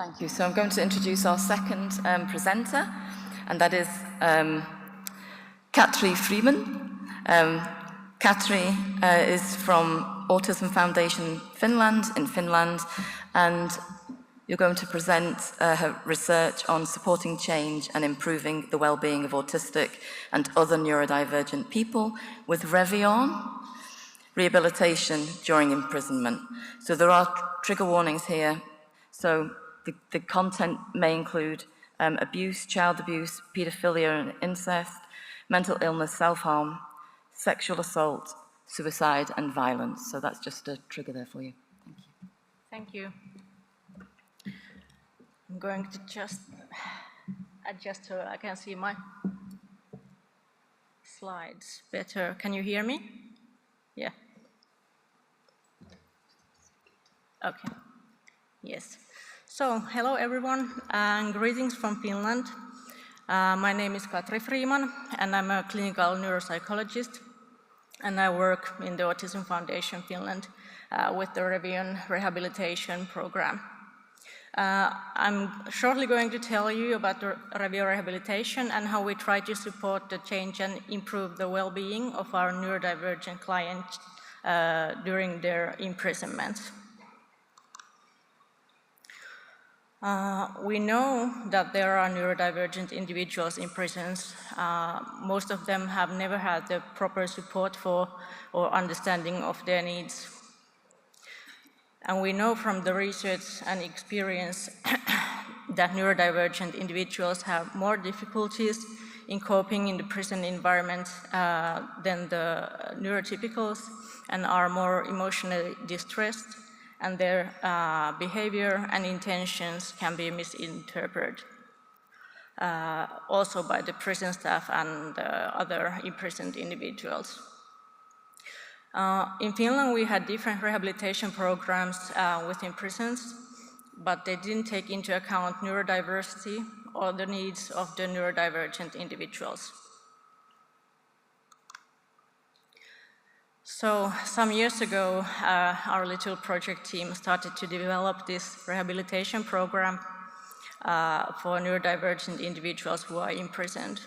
Thank you. So I'm going to introduce our second presenter, and that is Katri Friman. Katri is from Autism Foundation Finland, in Finland, and you're going to present her research on supporting change and improving the well-being of autistic and other neurodivergent people with Revion Rehabilitation during imprisonment. So there are trigger warnings here. So the content may include abuse, child abuse, paedophilia and incest, mental illness, self-harm, sexual assault, suicide and violence. So that's just a trigger there for you. Thank you. I'm going to just adjust so I can see my slides better. Can you hear me? Yeah. Okay. Yes. So, hello everyone, and greetings from Finland. My name is Katri Friman, and I'm a clinical neuropsychologist, and I work in the Autism Foundation Finland with the Revion Rehabilitation program. I'm shortly going to tell you about the Revion Rehabilitation and how we try to support the change and improve the well-being of our neurodivergent clients during their imprisonment. We know that there are neurodivergent individuals in prisons. Most of them have never had the proper support for or understanding of their needs. And we know from the research and experience that neurodivergent individuals have more difficulties in coping in the prison environment than the neurotypicals, and are more emotionally distressed, and their behavior and intentions can be misinterpreted also by the prison staff and other imprisoned individuals. In Finland, we had different rehabilitation programs within prisons, but they didn't take into account neurodiversity or the needs of the neurodivergent individuals. So some years ago, our little project team started to develop this rehabilitation program for neurodivergent individuals who are imprisoned.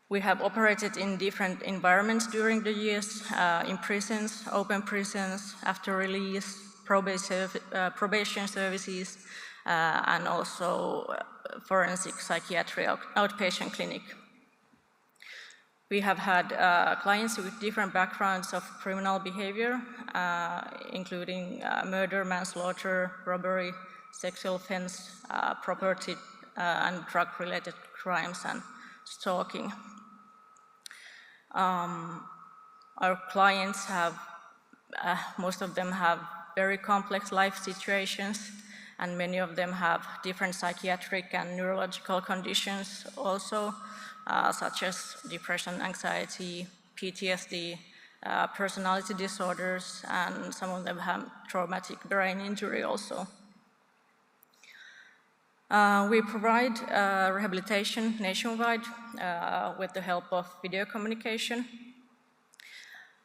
We have operated in different environments during the years, in prisons, open prisons, after release, probation services, and also forensic psychiatry outpatient clinic. We have had clients with different backgrounds of criminal behavior, including murder, manslaughter, robbery, sexual offense, property and drug-related crimes, and stalking. Our clients have, most of them have very complex life situations, and many of them have different psychiatric and neurological conditions also, such as depression, anxiety, PTSD, personality disorders, and some of them have traumatic brain injury also. We provide rehabilitation nationwide with the help of video communication.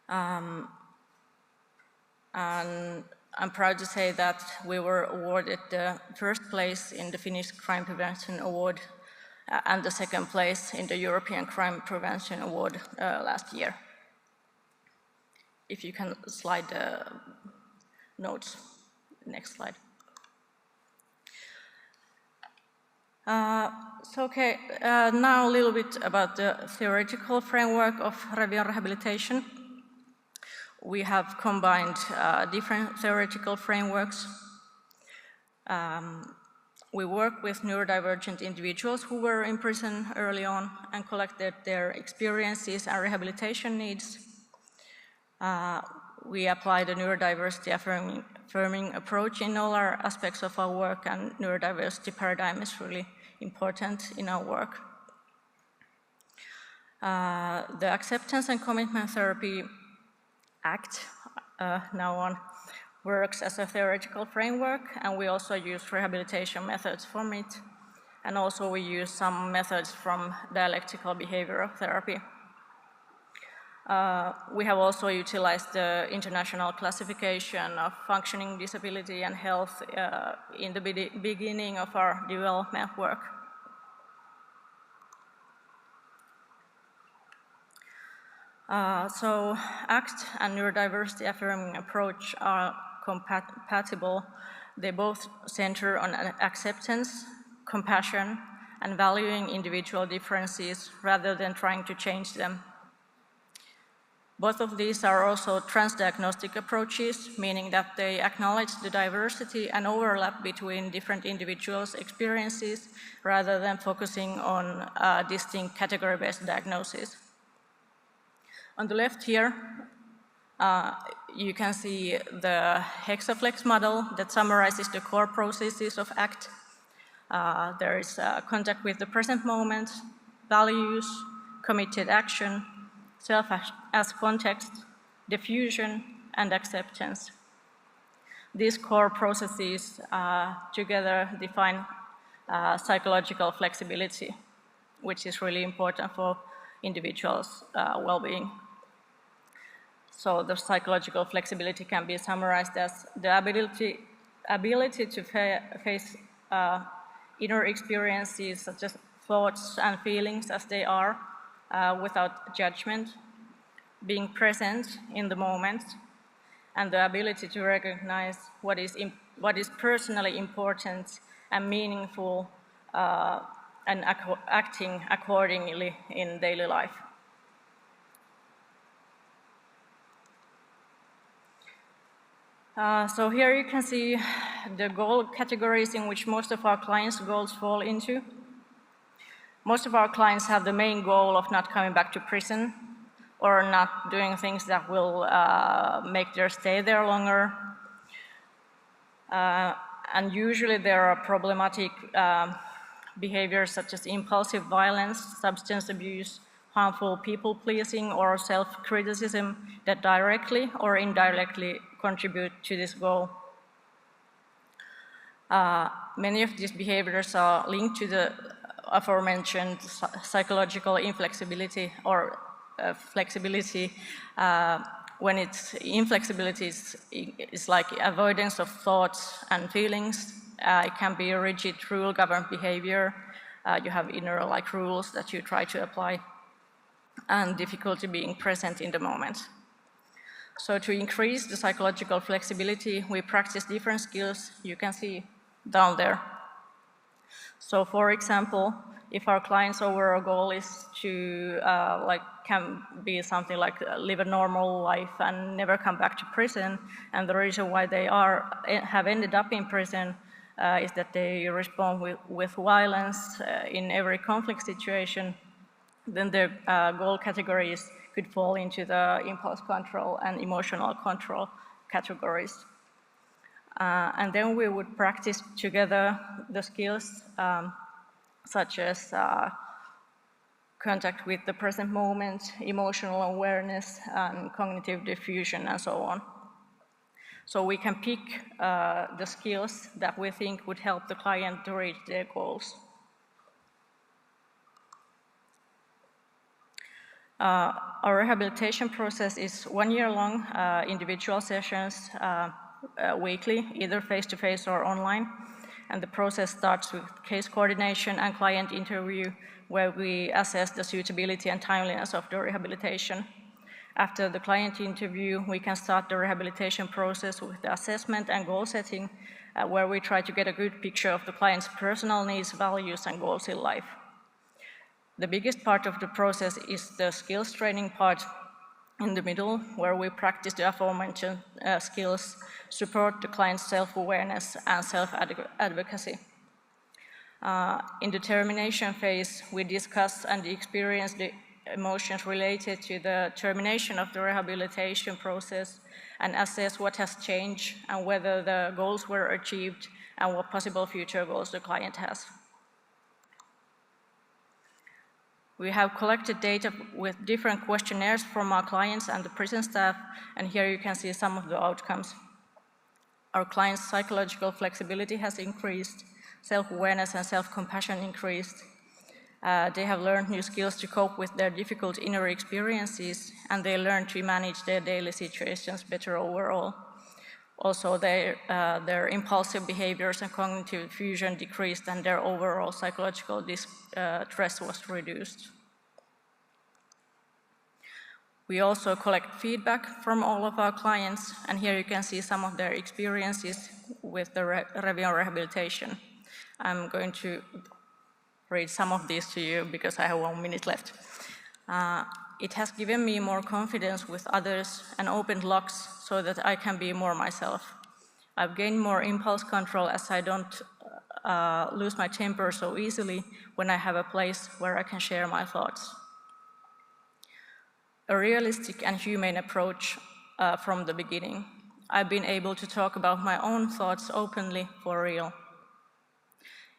And I'm proud to say that we were awarded the first place in the Finnish Crime Prevention Award and the second place in the European Crime Prevention Award last year. If you can slide the notes, next slide. Now a little bit about the theoretical framework of Revion Rehabilitation. We have combined different theoretical frameworks. We work with neurodivergent individuals who were in prison early on and collected their experiences and rehabilitation needs. We apply the neurodiversity affirming approach in all our aspects of our work, and neurodiversity paradigm is really important in our work. The Acceptance and Commitment Therapy Act, now on, works as a theoretical framework, and we also use rehabilitation methods from it, and also we use some methods from dialectical behavioral therapy. We have also utilized the international classification of functioning disability and health in the beginning of our development work. So ACT and neurodiversity affirming approach are compatible. They both center on acceptance, compassion, and valuing individual differences rather than trying to change them. Both of these are also transdiagnostic approaches, meaning that they acknowledge the diversity and overlap between different individuals' experiences rather than focusing on distinct category-based diagnoses. On the left here, you can see the hexaflex model that summarizes the core processes of ACT. There is contact with the present moment, values, committed action, self as context, diffusion, and acceptance. These core processes together define psychological flexibility, which is really important for individuals' well-being. So the psychological flexibility can be summarized as the ability to face inner experiences such as thoughts and feelings as they are without judgment, being present in the moment, and the ability to recognize what is personally important and meaningful and acting accordingly in daily life. So here you can see the goal categories in which most of our clients' goals fall into. Most of our clients have the main goal of not coming back to prison or not doing things that will make their stay there longer. And usually there are problematic behaviors such as impulsive violence, substance abuse, harmful people-pleasing, or self-criticism that directly or indirectly contribute to this goal. Many of these behaviors are linked to the aforementioned psychological inflexibility or flexibility. When it's inflexibility, it's like avoidance of thoughts and feelings. It can be a rigid rule-governed behavior. You have inner like rules that you try to apply, and difficulty being present in the moment. So to increase the psychological flexibility, we practice different skills you can see down there. So for example, if our client's overall goal is to can be something like live a normal life and never come back to prison, and the reason why they have ended up in prison is that they respond with violence in every conflict situation, then their goal categories could fall into the impulse control and emotional control categories. And then we would practice together the skills such as contact with the present moment, emotional awareness, and cognitive diffusion, and so on. So we can pick the skills that we think would help the client to reach their goals. Our rehabilitation process is 1 year long, individual sessions weekly, either face-to-face or online. And the process starts with case coordination and client interview, where we assess the suitability and timeliness of the rehabilitation. After the client interview, we can start the rehabilitation process with the assessment and goal setting, where we try to get a good picture of the client's personal needs, values, and goals in life. The biggest part of the process is the skills training part in the middle, where we practice the aforementioned skills, support the client's self-awareness and self-advocacy. In the termination phase, we discuss and experience the emotions related to the termination of the rehabilitation process and assess what has changed and whether the goals were achieved and what possible future goals the client has. We have collected data with different questionnaires from our clients and the prison staff, and here you can see some of the outcomes. Our clients' psychological flexibility has increased, self-awareness and self-compassion increased, They have learned new skills to cope with their difficult inner experiences, and they learn to manage their daily situations better overall. Also, their impulsive behaviors and cognitive fusion decreased, and their overall psychological stress was reduced. We also collect feedback from all of our clients, and here you can see some of their experiences with the Revion Rehabilitation. I'm going to read some of these to you because I have 1 minute left. It has given me more confidence with others and opened locks so that I can be more myself. I've gained more impulse control as I don't lose my temper so easily when I have a place where I can share my thoughts. A realistic and humane approach from the beginning. I've been able to talk about my own thoughts openly for real.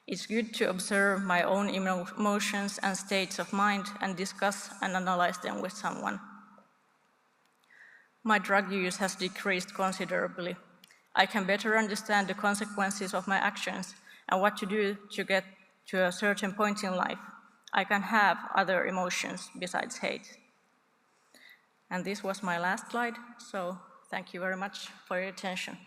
It's good to observe my own emotions and states of mind and discuss and analyze them with someone. My drug use has decreased considerably. I can better understand the consequences of my actions and what to do to get to a certain point in life. I can have other emotions besides hate. And this was my last slide, so thank you very much for your attention.